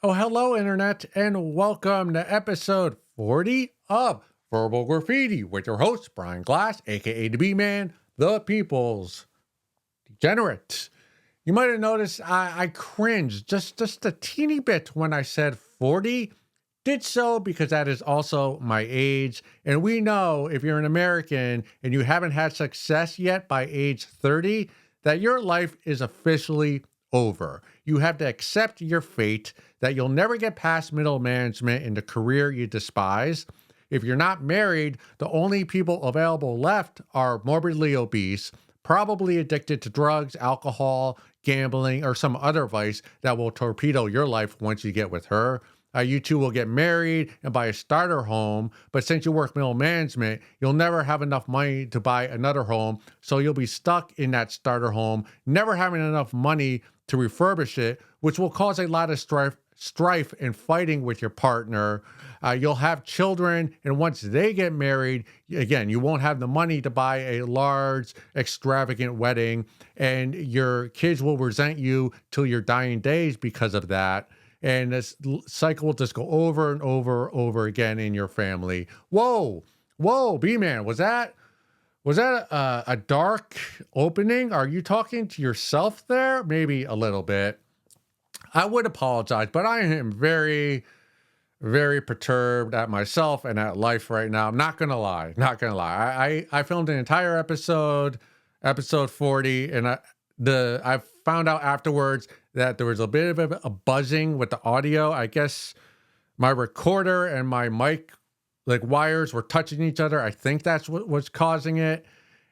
Oh, hello, Internet, and welcome to episode 40 of Verbal Graffiti with your host, Brian Glass, aka the B-Man, the People's Degenerate. You might have noticed I cringed just a teeny bit when I said 40. Did so because that is also my age. And we know if you're an American and you haven't had success yet by age 30, that your life is officially over. You have to accept your fate, that you'll never get past middle management in the career you despise. If you're not married, the only people available left are morbidly obese, probably addicted to drugs, alcohol, gambling, or some other vice that will torpedo your life once you get with her. You two will get married and buy a starter home, but since you work middle management, you'll never have enough money to buy another home, so you'll be stuck in that starter home, never having enough money to refurbish it, which will cause a lot of strife and fighting with your partner. You'll have children, and once they get married, again, you won't have the money to buy a large, extravagant wedding, and your kids will resent you till your dying days because of that. And this cycle will just go over and over again in your family. Whoa, B-Man, was that a dark opening? Are you talking to yourself there? Maybe a little bit. I would apologize, but I am very, very perturbed at myself and at life right now. I'm not gonna lie, not gonna lie. I filmed an entire episode 40, and I found out afterwards that there was a bit of a buzzing with the audio. I guess my recorder and my mic wires were touching each other. I think that's what was causing it.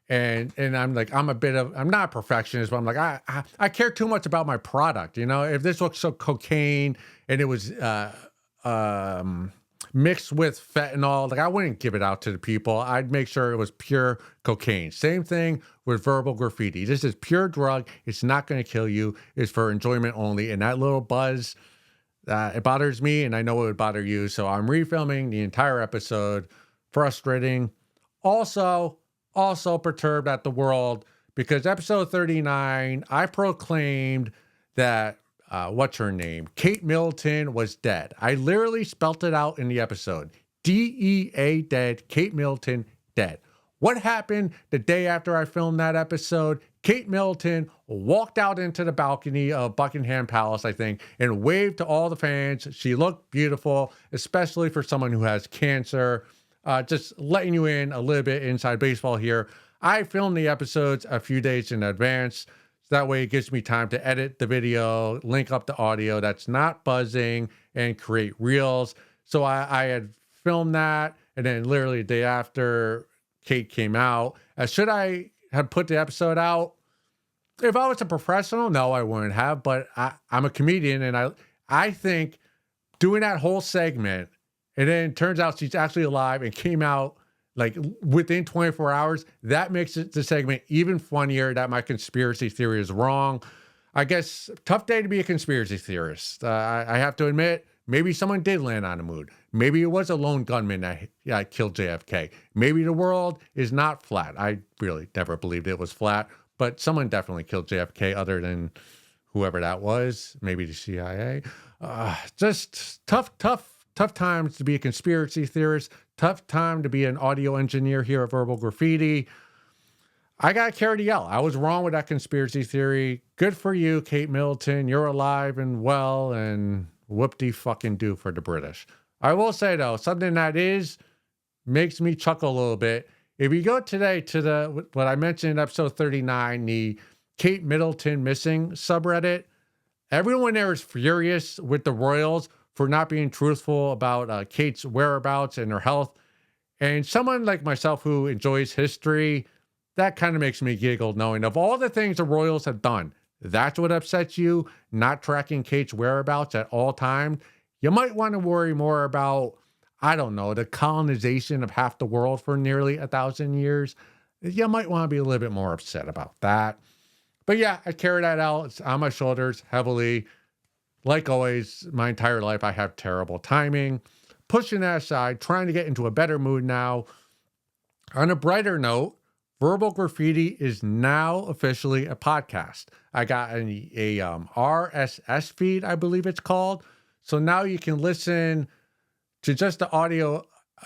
And I'm like, I'm not a perfectionist, but I'm like, I care too much about my product. You know, if this looks so cocaine and it was mixed with fentanyl, like I wouldn't give it out to the people. I'd make sure it was pure cocaine. Same thing with verbal graffiti. This is pure drug. It's not going to kill you. It's for enjoyment only. And that little buzz, it bothers me, and I know it would bother you. So I'm refilming the entire episode. Frustrating. Also perturbed at the world because episode 39, I proclaimed that what's her name? Kate Middleton was dead. I literally spelt it out in the episode. DEA dead, Kate Middleton dead. What happened the day after I filmed that episode? Kate Middleton walked out into the balcony of Buckingham Palace, I think, and waved to all the fans. She looked beautiful, especially for someone who has cancer. Just letting you in a little bit inside baseball here. I filmed the episodes a few days in advance. So that way it gives me time to edit the video, link up the audio that's not buzzing, and create reels. So I had filmed that, and then literally the day after Kate came out. Should I have put the episode out? If I was a professional, no, I wouldn't have. But I'm a comedian, and I think doing that whole segment, and then it turns out she's actually alive and came out like within 24 hours. That makes the segment even funnier that my conspiracy theory is wrong. I guess tough day to be a conspiracy theorist. I have to admit, maybe someone did land on the moon. Maybe it was a lone gunman that killed JFK. Maybe the world is not flat. I really never believed it was flat, but someone definitely killed JFK other than whoever that was. Maybe the CIA. Just tough times to be a conspiracy theorist. Tough time to be an audio engineer here at Verbal Graffiti. I got carried to yell. I was wrong with that conspiracy theory. Good for you, Kate Middleton. You're alive and well, and whoop-de-fucking-do for the British. I will say, though, something that makes me chuckle a little bit. If you go today to what I mentioned in episode 39, the Kate Middleton missing subreddit, everyone there is furious with the Royals for not being truthful about Kate's whereabouts and her health. And someone like myself who enjoys history, that kind of makes me giggle knowing of all the things the Royals have done, that's what upsets you, not tracking Kate's whereabouts at all times. You might want to worry more about, I don't know, the colonization of half the world for nearly 1,000 years. You might want to be a little bit more upset about that. But yeah, I carry that out. It's on my shoulders heavily. Like always, my entire life, I have terrible timing. Pushing that aside, trying to get into a better mood now. On a brighter note, Verbal Graffiti is now officially a podcast. I got a RSS feed, I believe it's called. So now you can listen to just the audio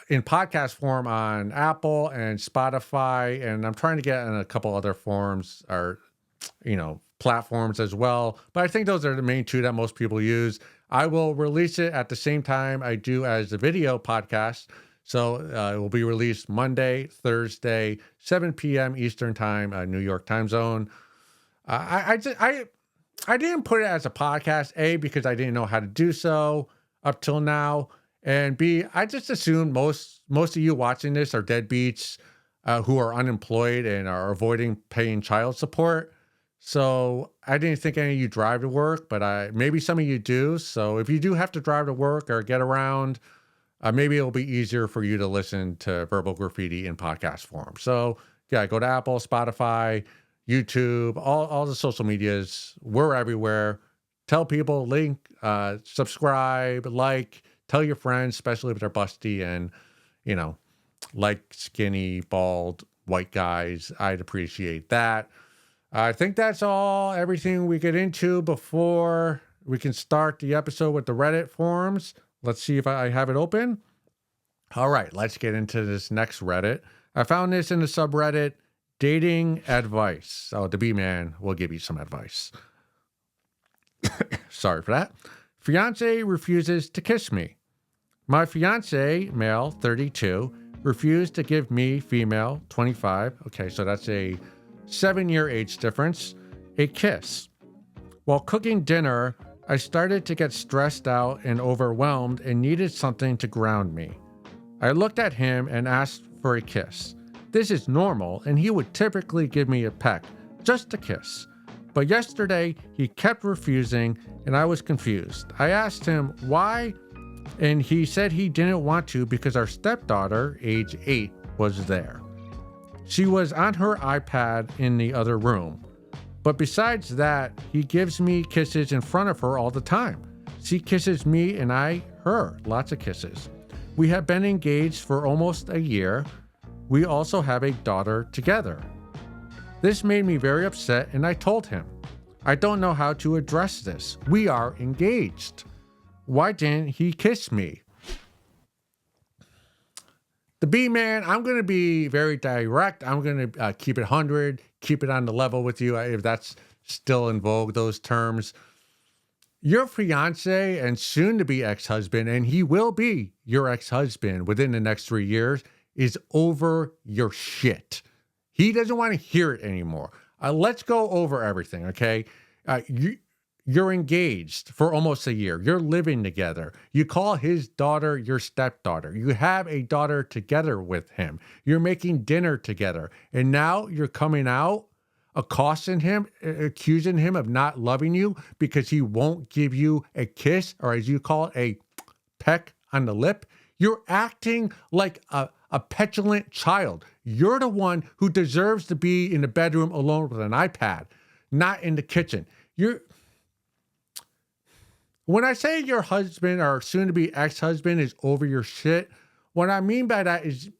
in podcast form on Apple and Spotify. And I'm trying to get in a couple other forms or, platforms as well. But I think those are the main two that most people use. I will release it at the same time I do as the video podcast. So it will be released Monday, Thursday, 7 p.m. Eastern time, New York time zone. I didn't put it as a podcast, A, because I didn't know how to do so up till now. And B, I just assumed most of you watching this are deadbeats who are unemployed and are avoiding paying child support. So I didn't think any of you drive to work, but maybe some of you do. So if you do have to drive to work or get around, maybe it'll be easier for you to listen to Verbal Graffiti in podcast form. So yeah, go to Apple, Spotify, YouTube, all the social medias. We're everywhere. Tell people, link, subscribe, like, tell your friends, especially if they're busty and, like skinny, bald, white guys. I'd appreciate that. I think that's everything we get into before we can start the episode with the Reddit forums. Let's see if I have it open. All right, let's get into this next Reddit. I found this in the subreddit, Dating Advice. So the B-Man will give you some advice. Sorry for that. Fiance refuses to kiss me. My fiance, male, 32, refused to give me, female, 25. Okay, so that's a 7-year age difference, a kiss. While cooking dinner, I started to get stressed out and overwhelmed and needed something to ground me. I looked at him and asked for a kiss. This is normal, and he would typically give me a peck, just a kiss. But yesterday, he kept refusing, and I was confused. I asked him why, and he said he didn't want to because our stepdaughter, age 8, was there. She was on her iPad in the other room. But besides that, he gives me kisses in front of her all the time. She kisses me and I her. Lots of kisses. We have been engaged for almost a year. We also have a daughter together. This made me very upset and I told him, I don't know how to address this. We are engaged. Why didn't he kiss me? The B-Man, I'm going to be very direct. I'm going to keep it 100, keep it on the level with you, if that's still in vogue, those terms. Your fiance and soon-to-be ex-husband, and he will be your ex-husband within the next 3 years, is over your shit. He doesn't want to hear it anymore. Let's go over everything, okay? You're engaged for almost a year. You're living together. You call his daughter your stepdaughter. You have a daughter together with him. You're making dinner together. And now you're coming out, accosting him, accusing him of not loving you because he won't give you a kiss, or as you call it, a peck on the lip. You're acting like a petulant child. You're the one who deserves to be in the bedroom alone with an iPad, not in the kitchen. When I say your husband or soon-to-be ex-husband is over your shit, what I mean by that is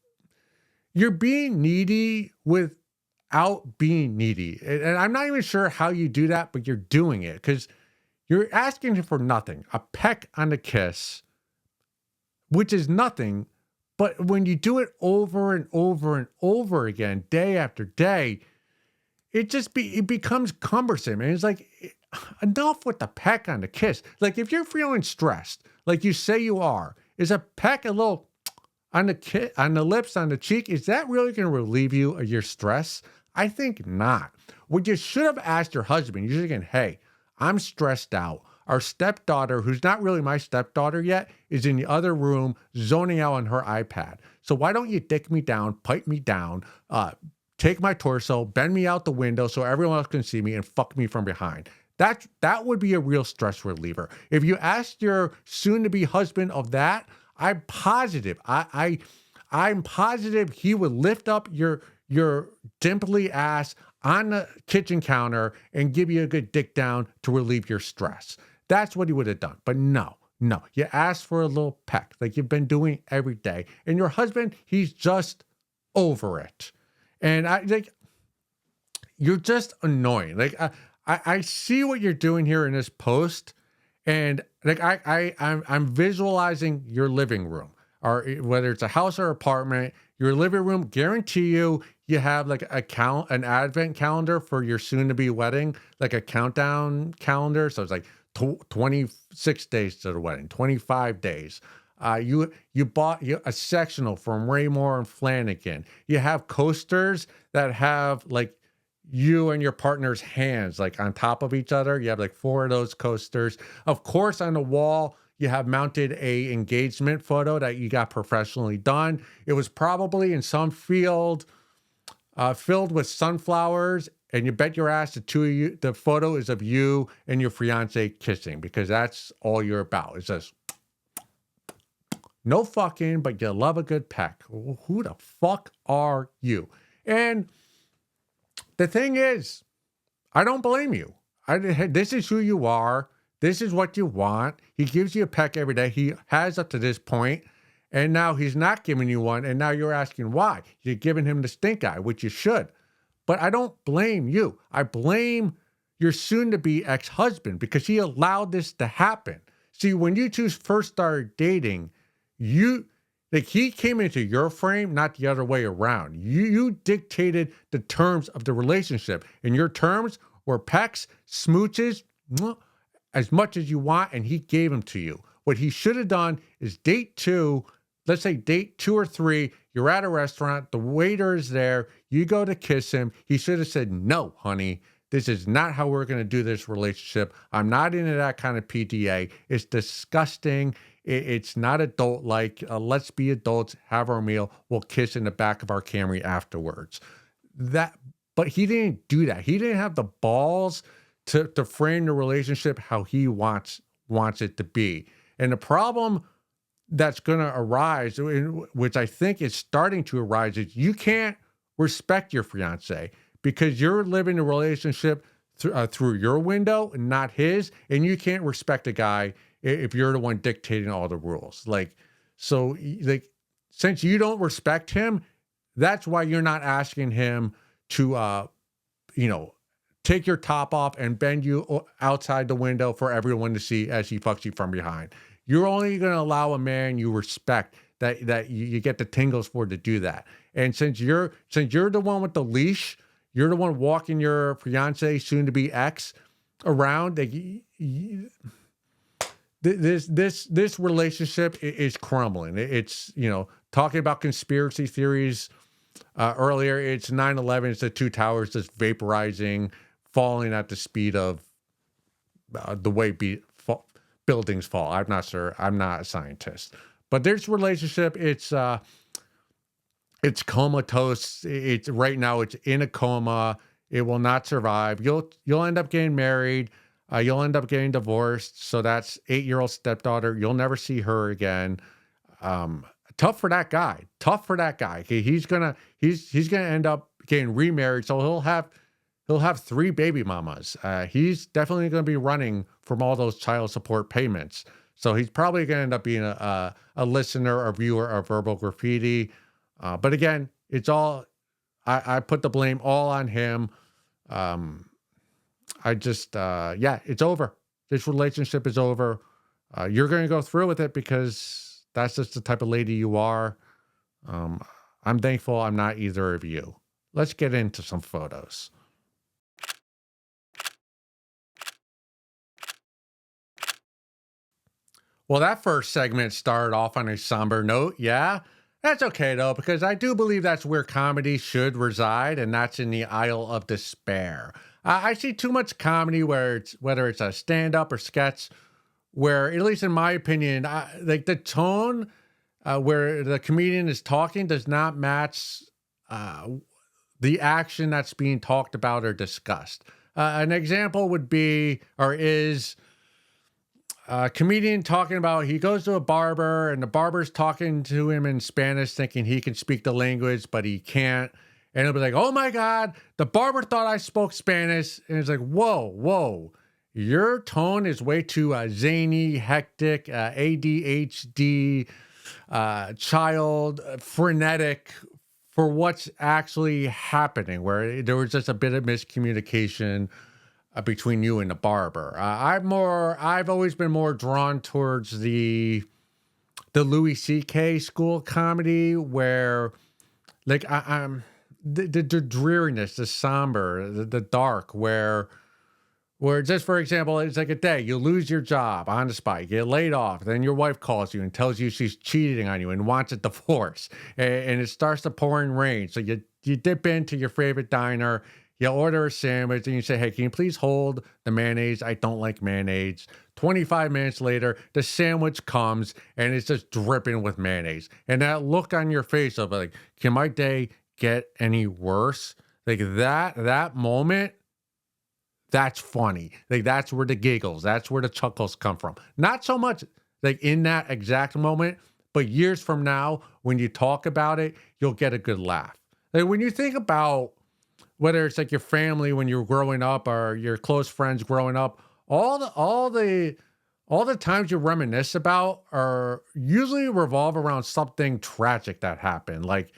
you're being needy without being needy. And I'm not even sure how you do that, but you're doing it because you're asking him for nothing. A peck on the kiss, which is nothing. But when you do it over and over and over again, day after day, it becomes cumbersome. And it's like, enough with the peck on the kiss. Like if you're feeling stressed, like you say you are, is a peck a little on the lips, on the cheek, is that really going to relieve you of your stress? I think not. What you should have asked your husband, you're thinking, hey, I'm stressed out. Our stepdaughter, who's not really my stepdaughter yet, is in the other room zoning out on her iPad. So why don't you dick me down, pipe me down, take my torso, bend me out the window so everyone else can see me and fuck me from behind. That would be a real stress reliever. If you asked your soon-to-be husband of that, I'm positive. I'm positive he would lift up your dimply ass on the kitchen counter and give you a good dick down to relieve your stress. That's what he would have done. But no, you asked for a little peck like you've been doing every day. And your husband, he's just over it. And you're just annoying. Like, I see what you're doing here in this post, And like I'm visualizing your living room, or whether it's a house or apartment, your living room. Guarantee you have like an advent calendar for your soon-to-be wedding, like a countdown calendar. So it's like 26 days to the wedding, 25 days. You bought a sectional from Raymore and Flanagan. You have coasters that have like you and your partner's hands like on top of each other. You have like four of those coasters. Of course, on the wall, you have mounted a engagement photo that you got professionally done. It was probably in some field filled with sunflowers, and you bet your ass the two of you, the photo is of you and your fiance kissing, because that's all you're about. It's just no fucking, but you love a good peck. Who the fuck are you? And the thing is, I don't blame you. This is who you are. This is what you want. He gives you a peck every day. He has up to this point, and now he's not giving you one, and now you're asking why. You're giving him the stink eye, which you should. But I don't blame you. I blame your soon-to-be ex-husband, because he allowed this to happen. See, when you two first started dating, he came into your frame, not the other way around. You dictated the terms of the relationship, and your terms were pecks, smooches, as much as you want, and he gave them to you. What he should have done is date two, let's say date 2 or 3, you're at a restaurant, the waiter is there, you go to kiss him. He should have said, no, honey, this is not how we're going to do this relationship. I'm not into that kind of PDA. It's disgusting. It's not adult-like. Let's be adults, have our meal. We'll kiss in the back of our Camry afterwards. But he didn't do that. He didn't have the balls to frame the relationship how he wants it to be. And the problem that's going to arise, which I think is starting to arise, is you can't respect your fiance because you're living a relationship through your window and not his, and you can't respect a guy if you're the one dictating all the rules. Since you don't respect him, that's why you're not asking him to, take your top off and bend you outside the window for everyone to see as he fucks you from behind. You're only going to allow a man you respect that you get the tingles for to do that. And since you're the one with the leash, you're the one walking your fiance, soon to be ex, around. This relationship is crumbling. It's talking about conspiracy theories earlier. It's 9/11. It's the two towers just vaporizing, falling at the speed of the way buildings fall. I'm not sure. I'm not a scientist, but this relationship, it's comatose. It's right now. It's in a coma. It will not survive. You'll end up getting married. You'll end up getting divorced. So that's 8-year-old stepdaughter. You'll never see her again. Tough for that guy. He's gonna end up getting remarried. So he'll have 3 baby mamas. He's definitely gonna be running from all those child support payments. So he's probably gonna end up being a listener or viewer of Verbal Graffiti. But again, it's all I put the blame all on him. It's over. This relationship is over. You're going to go through with it because that's just the type of lady you are. I'm thankful I'm not either of you. Let's get into some photos. Well, that first segment started off on a somber note. Yeah, that's okay though, because I do believe that's where comedy should reside, and that's in the aisle of despair. I see too much comedy whether it's a stand-up or sketch, where, at least in my opinion, like the tone where the comedian is talking does not match the action that's being talked about or discussed. An example would be, or is, a comedian talking about, he goes to a barber and the barber's talking to him in Spanish, thinking he can speak the language, but he can't. And he'll be like, oh my God, the barber thought I spoke Spanish. And it's like, whoa, your tone is way too zany, hectic, ADHD, child, frenetic for what's actually happening, where there was just a bit of miscommunication. between you and the barber. I've always been more drawn towards the Louis C.K. school of comedy where like I'm the dreariness, the somber, the dark, where just for example, it's like a day you lose your job on the spot, you get laid off, then your wife calls you and tells you she's cheating on you and wants a divorce, and it starts to pouring rain. So you dip into your favorite diner, you order a sandwich, and you say, "Hey, can you please hold the mayonnaise? I don't like mayonnaise." 25 minutes later, the sandwich comes and it's just dripping with mayonnaise, and that look on your face of like, "Can my day get any worse?" Like that moment. That's funny. Like that's where the giggles, that's where the chuckles come from. Not so much like in that exact moment, but years from now, when you talk about it, you'll get a good laugh. Like when you think about whether it's like your family when you're growing up or your close friends growing up, all the times you reminisce about are usually revolve around something tragic that happened. Like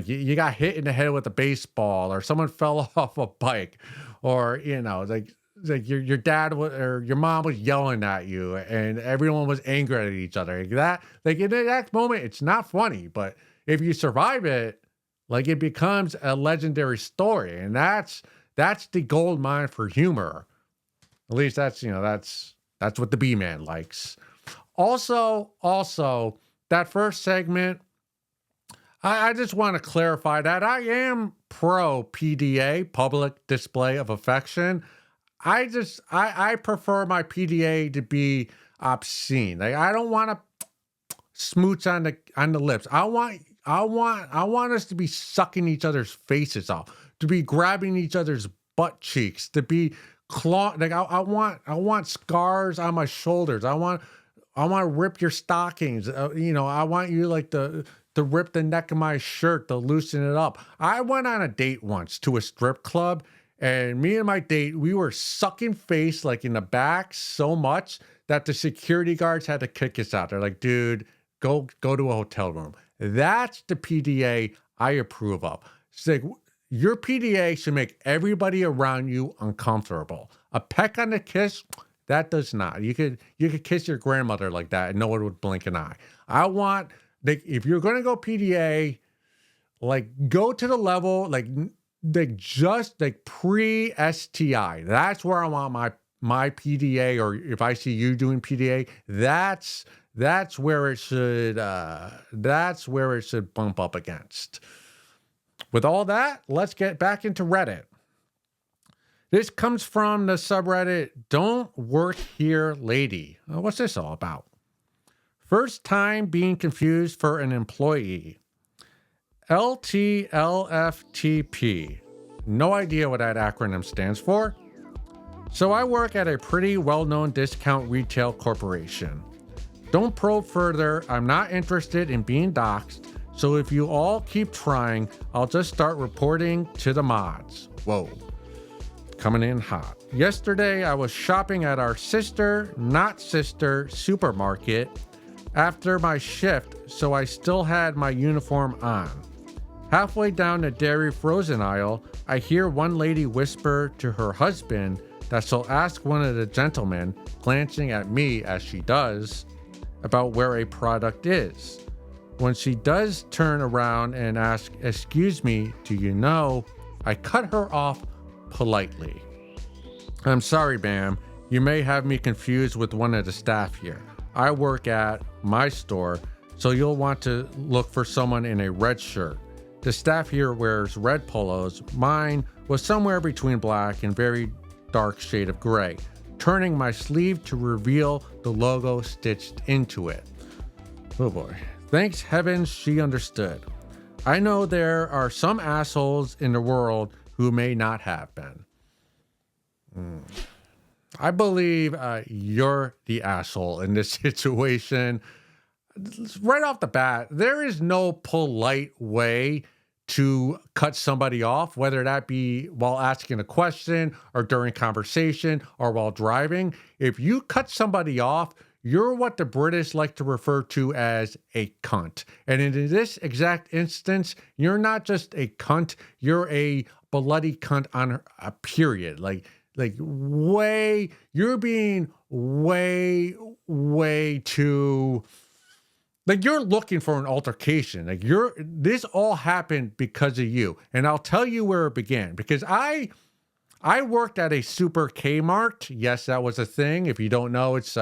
you got hit in the head with a baseball, or someone fell off a bike, or like your dad or your mom was yelling at you, and everyone was angry at each other. Like that, like in that moment, it's not funny, but if you survive it, like it becomes a legendary story, and that's the gold mine for humor. At least that's what the B man likes. Also, that first segment, I just want to clarify that I am pro PDA, public display of affection. I prefer my PDA to be obscene. Like I don't want to smooch on the lips. I want us to be sucking each other's faces off, to be grabbing each other's butt cheeks, to be like I want scars on my shoulders. I want to rip your stockings. I want you like to rip the neck of my shirt, to loosen it up. I went on a date once to a strip club, and me and my date, we were sucking face like in the back so much that the security guards had to kick us out. They're like, "Dude, go to a hotel room." That's the PDA I approve of. It's like your PDA should make everybody around you uncomfortable. A peck on the kiss, that does not. You could kiss your grandmother like that and no one would blink an eye. I want, like, if you're gonna go PDA, like go to the level like just like pre STI. That's where I want my PDA, or if I see you doing PDA, that's where it should bump up against. With all that, let's get back into Reddit. This comes from the subreddit Don't Work Here Lady. What's this all about? First time being confused for an employee. LTLFTP. No idea what that acronym stands for. So I work at a pretty well-known discount retail corporation. Don't probe further. I'm not interested in being doxxed. So if you all keep trying, I'll just start reporting to the mods. Whoa. Coming in hot. Yesterday, I was shopping at our not sister supermarket after my shift, so I still had my uniform on. Halfway down the dairy frozen aisle, I hear one lady whisper to her husband that she'll ask one of the gentlemen, glancing at me as she does, about where a product is. When she does turn around and ask, "Excuse me, do you know?" I cut her off politely. "I'm sorry, ma'am. You may have me confused with one of the staff here. I work at my store, so you'll want to look for someone in a red shirt. The staff here wears red polos. Mine was somewhere between black and very dark shade of gray, turning my sleeve to reveal the logo stitched into it." Oh boy. Thanks heavens she understood. I know there are some assholes in the world who may not have been. I believe you're the asshole in this situation. Right off the bat, there is no polite way to cut somebody off, whether that be while asking a question or during conversation or while driving. If you cut somebody off, you're what the British like to refer to as a cunt. And in this exact instance, you're not just a cunt, you're a bloody cunt on a period. Like like you're being way too, like you're looking for an altercation. Like this all happened because of you. And I'll tell you where it began, because I worked at a super Kmart. Yes, that was a thing. If you don't know, it's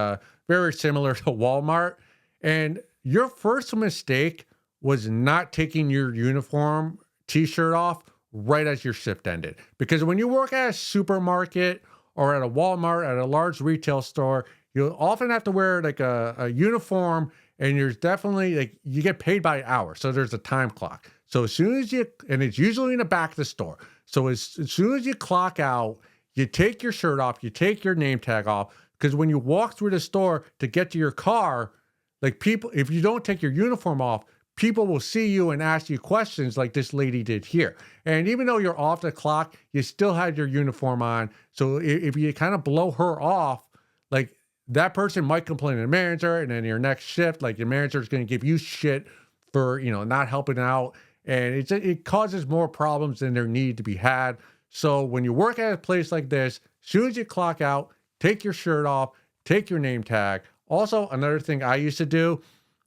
very similar to Walmart. And your first mistake was not taking your uniform t-shirt off right as your shift ended. Because when you work at a supermarket or at a Walmart, at a large retail store, you'll often have to wear like a uniform, and there's definitely like you get paid by hour. So there's a time clock. So as soon as and it's usually in the back of the store. So as soon as you clock out, you take your shirt off, you take your name tag off, because when you walk through the store to get to your car, like people, if you don't take your uniform off, people will see you and ask you questions like this lady did here. And even though you're off the clock, you still had your uniform on. So if you kind of blow her off, like that person might complain to the manager, and then your next shift, like your manager is going to give you shit for, not helping out. And it causes more problems than there need to be had. So when you work at a place like this, as soon as you clock out, take your shirt off, take your name tag. Also, another thing I used to do,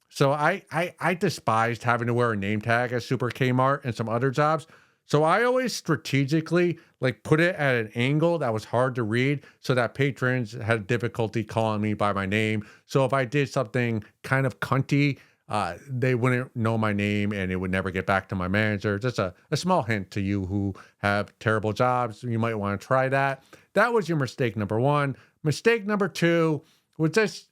so I despised having to wear a name tag at Super Kmart and some other jobs. So I always strategically like put it at an angle that was hard to read, so that patrons had difficulty calling me by my name. So if I did something kind of cunty, they wouldn't know my name, and it would never get back to my manager. Just a small hint to you who have terrible jobs. You might want to try that. That was your mistake number one. Mistake number two was just,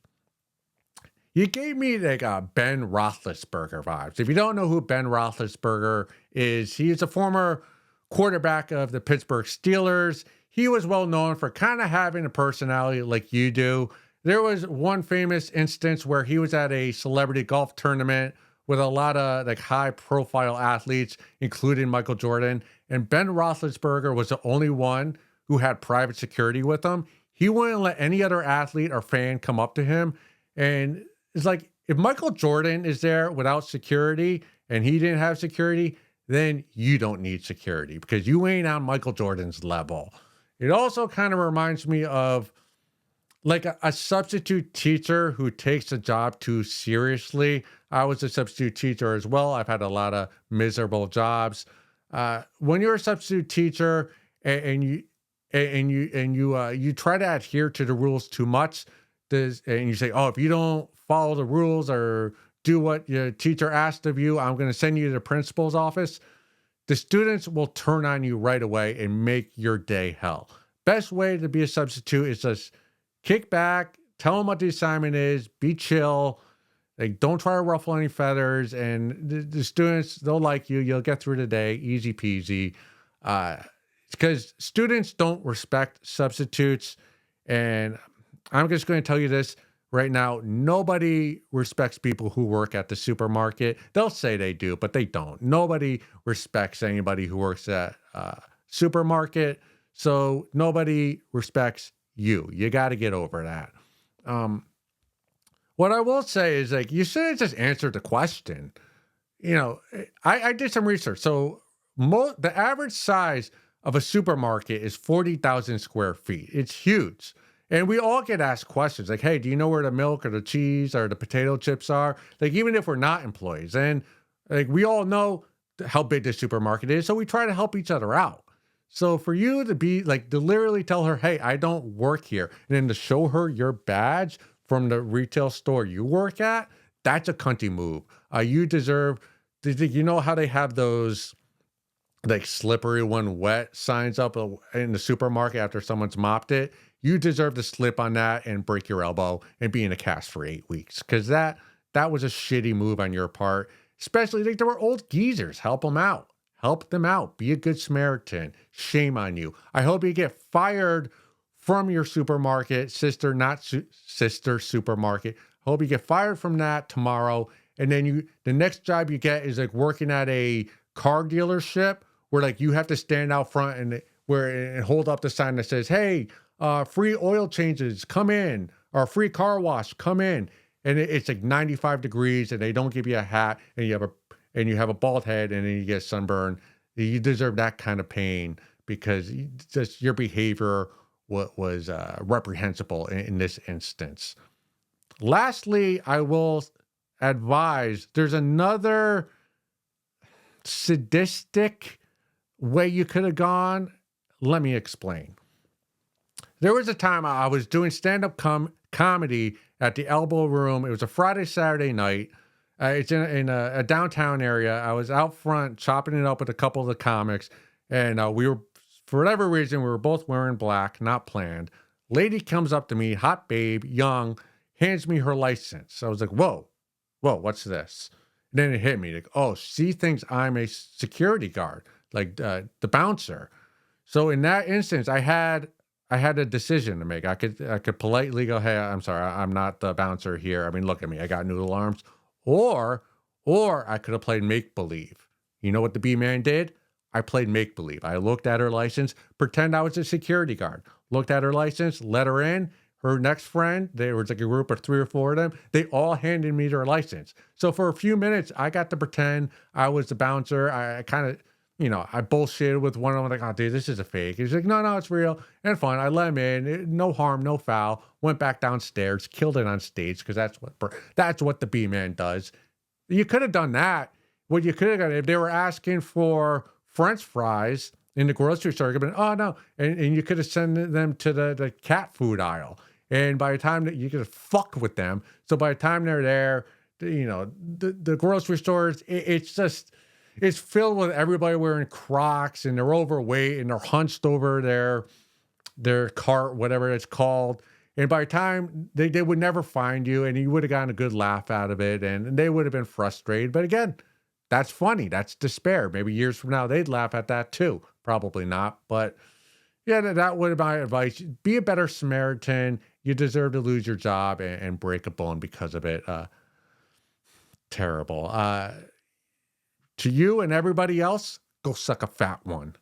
you gave me like Ben Roethlisberger vibes. If you don't know who Ben Roethlisberger is, he is a former quarterback of the Pittsburgh Steelers. He was well known for kind of having a personality like you do. There was one famous instance where he was at a celebrity golf tournament with a lot of like high profile athletes, including Michael Jordan. And Ben Roethlisberger was the only one who had private security with him. He wouldn't let any other athlete or fan come up to him. And it's like, if Michael Jordan is there without security and he didn't have security, then you don't need security, because you ain't on Michael Jordan's level. It also kind of reminds me of like a substitute teacher who takes the job too seriously. I was a substitute teacher as well. I've had a lot of miserable jobs. When you're a substitute teacher and you try to adhere to the rules too much, and you say, oh, if you don't follow the rules or do what your teacher asked of you, I'm going to send you to the principal's office. The students will turn on you right away and make your day hell. Best way to be a substitute is just kick back, tell them what the assignment is, be chill. Like, don't try to ruffle any feathers, and the students, they'll like you. You'll get through the day, easy peasy. Because students don't respect substitutes. And I'm just going to tell you this right now. Nobody respects people who work at the supermarket. They'll say they do, but they don't. Nobody respects anybody who works at supermarket. So nobody respects you. You got to get over that. What I will say is, like, you should have just answered the question. I did some research. So the average size of a supermarket is 40,000 square feet. It's huge. And we all get asked questions like, hey, do you know where the milk or the cheese or the potato chips are? Like, even if we're not employees. And like, we all know how big the supermarket is. So we try to help each other out. So for you to be like, to literally tell her, hey, I don't work here, and then to show her your badge from the retail store you work at, that's a cunty move. You deserve, you know how they have those like slippery when wet signs up in the supermarket after someone's mopped it? You deserve to slip on that and break your elbow and be in a cast for 8 weeks, because that was a shitty move on your part. Especially, like, there were old geezers. Help them out. Help them out. Be a good Samaritan. Shame on you. I hope you get fired from your supermarket, sister, not sister supermarket. Hope you get fired from that tomorrow. And then the next job you get is like working at a car dealership where like you have to stand out front and hold up the sign that says, hey, free oil changes, come in, or free car wash, come in. And it's like 95 degrees, and they don't give you a hat, and you have a bald head, and then you get sunburn. You deserve that kind of pain, because just your behavior what was reprehensible in this instance. Lastly, I will advise there's another sadistic way you could have gone. Let me explain. There was a time I was doing stand-up comedy at the Elbow Room. It was a Friday, Saturday night. It's in a downtown area. I was out front chopping it up with a couple of the comics, and we were, for whatever reason, we were both wearing black, not planned. Lady comes up to me, hot babe, young, hands me her license. I was like, whoa, what's this? And then it hit me, like, oh, she thinks I'm a security guard, like the bouncer. So in that instance, I had a decision to make. I could politely go, hey, I'm sorry, I'm not the bouncer here. I mean, look at me, I got noodle arms. Or I could have played make believe. You know what the B-man did? I played make believe. I looked at her license, pretend I was a security guard. Looked at her license, let her in. Her next friend, there was like a group of 3 or 4 of them. They all handed me their license. So for a few minutes, I got to pretend I was the bouncer. I kind of, I bullshitted with one of them, like, oh, dude, this is a fake. He's like, no, it's real. And fine. I let him in. No harm, no foul. Went back downstairs, killed it on stage because that's what the B-man does. You could have done that. What you could have done, if they were asking for French fries in the grocery store, but oh no, and you could have sent them to the cat food aisle. And by the time that you could have fucked with them, so by the time they're there, the grocery stores, it's filled with everybody wearing Crocs, and they're overweight, and they're hunched over their cart, whatever it's called. And by the time they would never find you, and you would have gotten a good laugh out of it, and they would have been frustrated. But again, that's funny. That's despair. Maybe years from now, they'd laugh at that too. Probably not. But yeah, that would be my advice. Be a better Samaritan. You deserve to lose your job and break a bone because of it. Terrible. To you and everybody else, go suck a fat one.